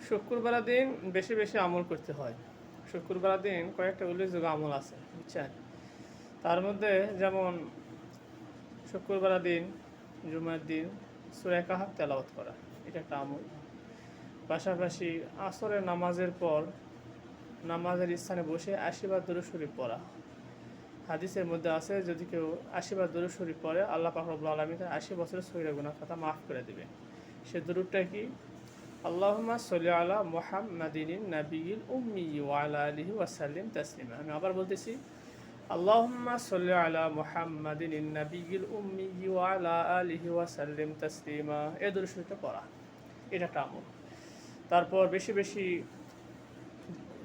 শুক্রবার দিন বেশি বেশি আমল করতে হয়। শুক্রবার দিন কয়েকটা উল্লেখযোগ্য আমল আছে, বুঝছেন? তার মধ্যে যেমন শুক্রবার দিন, জুমার দিন সূরা কাহাফ তেলাওয়াত করা, এটা একটা আমল। পাশাপাশি আসরের নামাজের পর নামাজের স্থানে বসে ৮০ বার দুরূদ শরীফ পড়া। হাদিসের মধ্যে আছে, যদি কেউ ৮০ বার দুরূদ শরীফ পড়ে, আল্লাহ পাক রব্বুল আলামিন তার ৮০ বছরের সগীরা গুনাহ খাতা মাফ করে দিবে। সে দুরূদটা কি? আল্লাহুম্মা সাল্লি আলা মুহাম্মাদিন নাবিয়িল উম্মি ওয়া আলা আলিহি ওয়া সাল্লিম তাসলিমা। আমি আবার বলতেছি, আল্লাহুম্মা সাল্লি আলা মুহাম্মাদিন নাবিয়িল উম্মি ওয়া আলা আলিহি ওয়া সাল্লিম তাসলিমা। এই দুরূদ শরীফটা পড়া, এটা একটা আমল। তারপর বেশি বেশি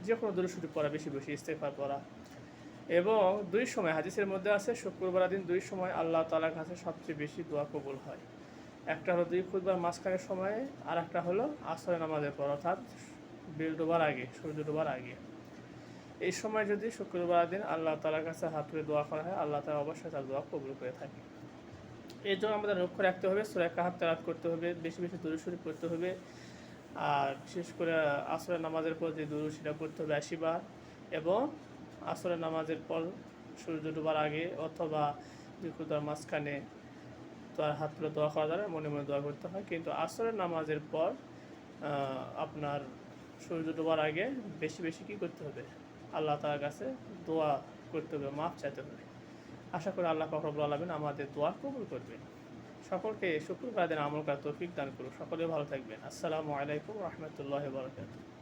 যে কোনো দুরূদ শরীফ পড়া, বেশি বেশি ইস্তেগফার পড়া। এবং দুই সময় হাদিসের মধ্যে আছে, শুক্রবার দিন দুই সময় আল্লাহ তাআলার কাছে সবচেয়ে বেশি দোয়া কবুল হয়। একটা হলো দুই খুতবার মাঝখানের সময়ে, আর একটা হলো আসরের নামাজের পর, অর্থাৎ বেল ডোবার আগে, সূর্য ডোবার আগে। এই সময় যদি শুক্রবার দিন আল্লাহ তাআলার কাছে হাত তুলে দোয়া করা হয়, আল্লাহ তাআলা অবশ্যই তার দোয়া কবুল করে থাকে। এর জন্য আমাদের লক্ষ্য রাখতে হবে, সূরা কাহাফ তেলাওয়াত করতে হবে, বেশি বেশি দুরূদ শরীফ পড়তে হবে। আর বিশেষ করে আসরের নামাজের পর যে দুরূদ, সেটা পড়তে হবে ৮০ বার। এবং আসরের নামাজের পর সূর্য ডোবার আগে অথবা দুই খুতবার মাঝখানে তো আর হাত তুলে দোয়া করা যাবে, মনে মনে দোয়া করতে হয়। কিন্তু আসরের নামাজের পর আপনার সূর্য ডোবার আগে বেশি বেশি কী করতে হবে? আল্লাহ তাআলার কাছে দোয়া করতে হবে, মাফ চাইতে হবে। আশা করি আল্লাহ পাক রব্বুল আলামিন আমাদের দোয়া কবুল করবেন। সকলকে শুক্রবার দিন আমল করার তৌফিক দান করুন। সকলে ভালো থাকবেন। আসসালামু আলাইকুম ওয়া রাহমাতুল্লাহি ওয়া বারাকাতুহু।